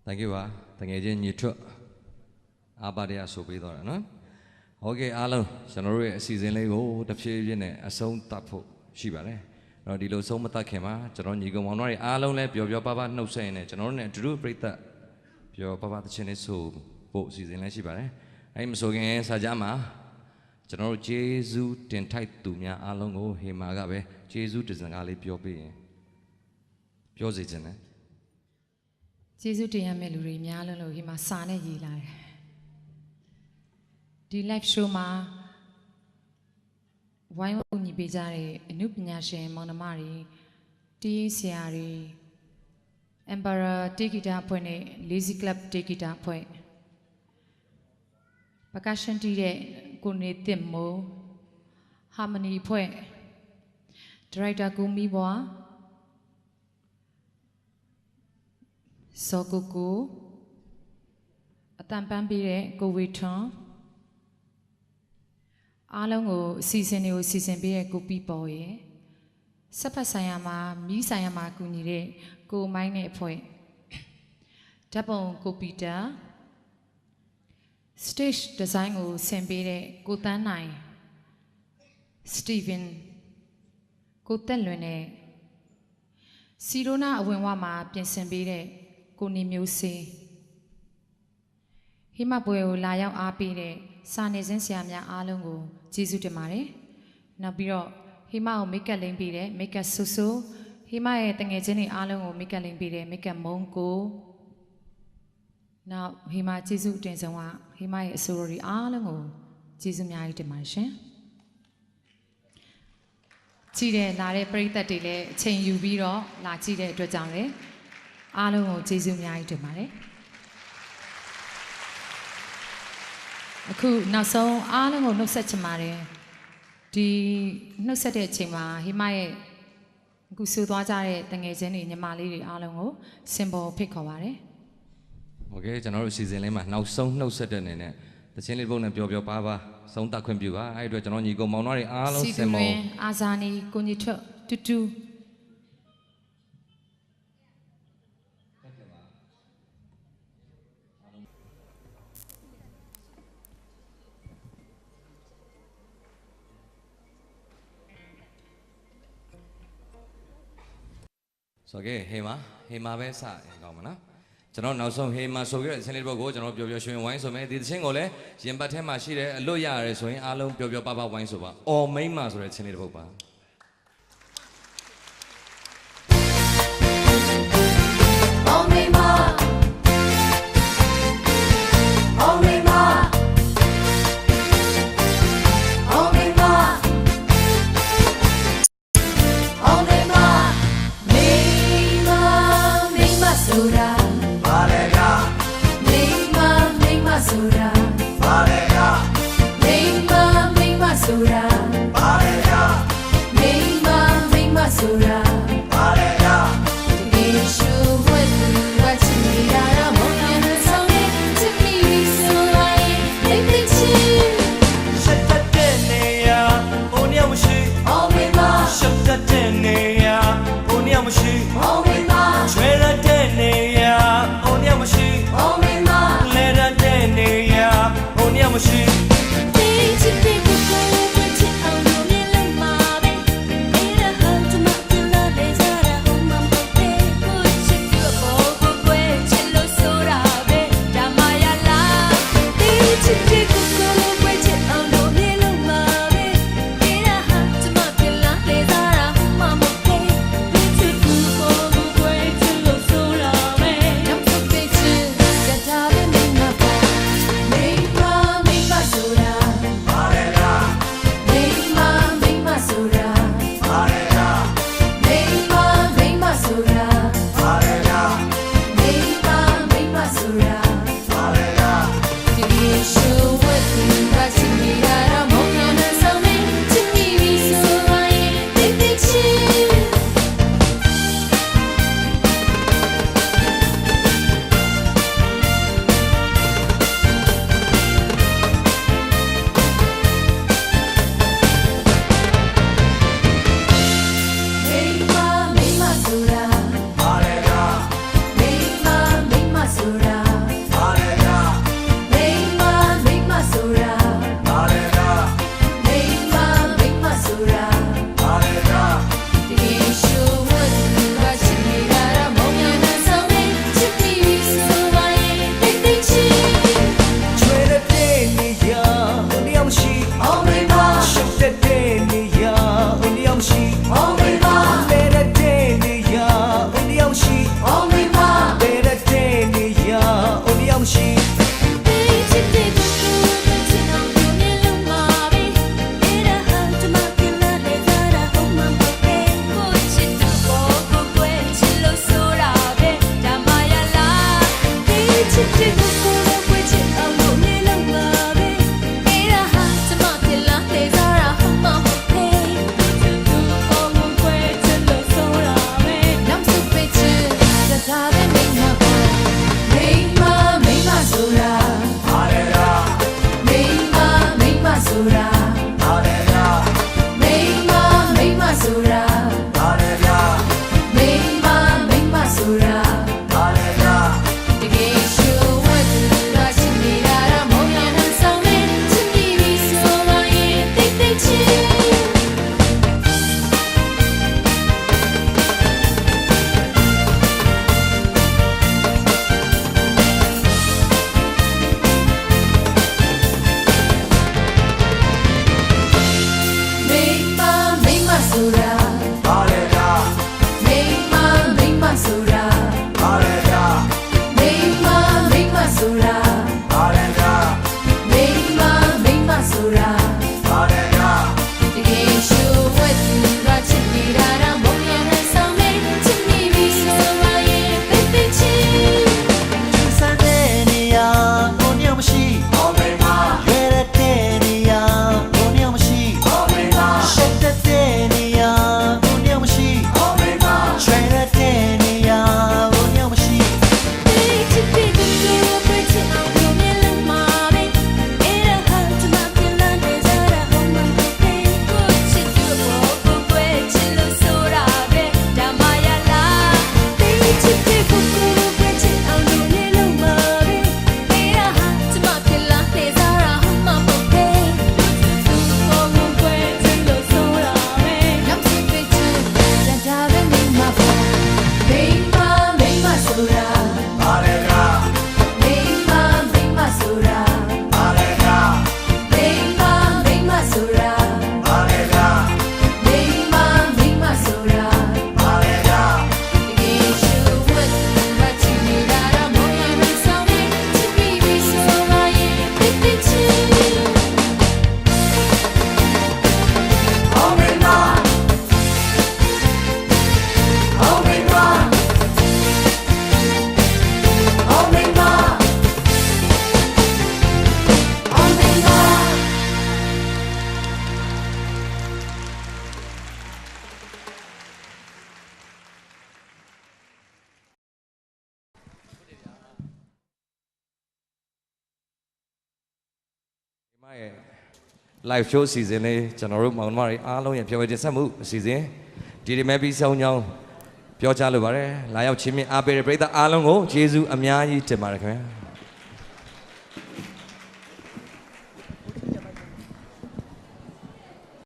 Thank you ပါတကယ်ချင်းညီထွတ်အားပါတရားဆိုပေးတော့တယ်နော်ဟုတ်ကဲ့အားလုံးကျွန်တော်တို့ရဲ့အစီအစဉ်လေးကိုတစ်ဖြည်းဖြည်းနဲ့အဆုံးသတ်ဖို့ရှိပါတယ်အဲ့တော့ဒီလိုဆုံးမသတ်ခင်မှာကျွန်တော်ညီကောင်မောင်တို့တွေအားလုံးလည်းပျော်ပျော်ပါပါနှုတ်ဆက်နေကျွန်တော်တို့နဲ့အတူတူပြိတ္တပျော်ပါပါသချင်းလေးဆိုဖို့အစီအစဉ်လေးရှိပါတယ်အဲ့မဆိုခင်စာကြမှာကျွန်တော်တို့ဂျေဇုတင်ထိုက်သူများအားလုံးကိုဟေမာကပဲဂျေဇုတစံကားလေးပြောပြရင်ပြောစီခြင်းနဲ့ကျေးဇူးတင်ရမယ့်လူတွေများလို့ဒီမှာစာနဲ့ရေးလာတယ်ဒီ live show မှာဝိုင်းဝန်းညီပေးကြတဲ့အနုပညာရှင်မောင်နှမတွေတီးဆရာတွေ Emperor တေဂီတာအဖွဲ့နဲ့ Lazy Club တေဂီတာအဖွဲ့ percussion တီးတဲ့ကိုနေတင်မိုး Harmony အဖွဲ့ Director ကိုမီဘွားစောကိုကိုအတန်ပန်းပေးတဲ့ကိုဝေထွန်းအားလုံးကိုအစီအစဉ်တွေကိုစီစဉ်ပေးတဲ့ကိုပီပေါ်ရဲ့ဆက်ဖက်ဆိုင်ရာမှာမီးဆိုင်ရာမှာကူညီတဲ့ကိုမိုင်းနဲ့အဖွဲ့ဓာတ်ပုံကိုပီတာ stage design ကိုဆင်ပေးတဲ့ကိုတန်းနိုင် Steven ကိုတက်လွင်နဲ့စီရိုနာအဝင်ဝမှာပြင်ဆင်ပေးတဲ့ကိုနေမျိုးစေးဟိမပွဲကိုလာရောက်အားပေးတဲ့စာနေစင်းဆရာများအားလုံးကိုကျေးဇူးတင်ပါတယ်။နောက်ပြီးတော့ဟိမကိုမိတ်ကပ်လိမ့်ပေးတဲ့မိတ်ကပ်ဆူဆူဟိမရဲ့တငယ်ချင်းတွေအားလုံးကိုမိတ်ကပ်လိမ့်ပေးတဲ့မိတ်ကပ်မုံကိုနောက်ဟိမကျေးဇူးတင်ဆုံးကဟိမရဲ့အဆိုတော်တွေအားလုံးကိုကျေးဇူးများကြီးတင်ပါတယ်ရှင်။ကြည့်တဲ့လာတဲ့ပရိသတ်တွေလည်းအချိန်ယူပြီးတော့လာကြည့်တဲ့အတွက်ကြောင့်လည်းအားလုံးကိုကျေးဇူးအများကြီးတင်ပါတယ်အခုနောက်ဆုံးအားလုံးကိုနှုတ်ဆက်ချင်ပါတယ်ဒီနှုတ်ဆက်တဲ့အချိန်မှာဟိမရဲ့အခုဆိုသွားကြတဲ့တငယ်ချင်းတွေညီမလေးတွေအားလုံးကိုစင်ပေါ်ဖိတ်ခေါ်ပါတယ်โอเคကျွန်တော်တို့အစီအစဉ်လေးမှာနောက်ဆုံးနှုတ်ဆက်တဲ့အနေနဲ့တချင်းလေးပုံနဲ့ပျော်ပျော်ပါပါဆုံးတက်ခွင့်ပြုပါအဲ့အတွက်ကျွန်တော်ညီကောင်မောင်နှမတွေအားလုံးစင်ပေါ်အာဇာနည်ကိုညီထွတ်တူတူဆိုတော့ဟေမာပဲစရင်ကောင်းမလားကျွန်တော်နောက်ဆုံးဟေမာဆိုခဲ့တဲ့အချင်းလေးတစ်ပုဒ်ကိုကျွန်တော်ပျော်ပျော်ရွှင်ဝိုင်းဆိုမယ်ဒီသချင်းကိုလည်းရင်ပတ်ထဲမှာရှိတဲ့အလွတ်ရရဲဆိုရင်အားလုံးပျော်ပျော်ပါပါဝိုင်းဆိုပါအော်မိမ့်မဆိုတဲ့ချင်းလေးတစ်ပုဒ်ပါအော်မိမအော်မိမအော်မိမအော်မိမမိမဆိုတာပါလေကမိမဆိုတာပါလေကမိမဆိုတာပါလေကမိမဆိုတာပါလေကဒီရှုဝဲသူဝတ်ချင်ရတာမောင်ရဆောင်နေချစ်မိဆိုလိုက်အိတ်တိချီရှက်တဲ့နေရဘုံရောက်မရှိအော်မိမရှက်တဲ့နေရဘုံရောက်မရှိအော်မိမချွဲရတဲ့နေရဘုံရောက်မရှိအော်မိမလဲရတဲ့နေရဘုံရောက်မရှိဒီချစ်တဲ့ကိုယ်ကိုချ live show season လေးကျွန်တော်တို့မောင်နှမတွေအားလုံးရဲ့ပြောပြတင်ဆက်မှုအစီအစဉ်ဒီဒီမဲ့ပြီးဆုံးကြောင်းပြောကြားလိုပါတယ်လာရောက်ချင်းမြင်အားပေးတဲ့ပရိသတ်အားလုံးကိုကျေးဇူးအများကြီးတင်ပါတယ်ခင်ဗျာ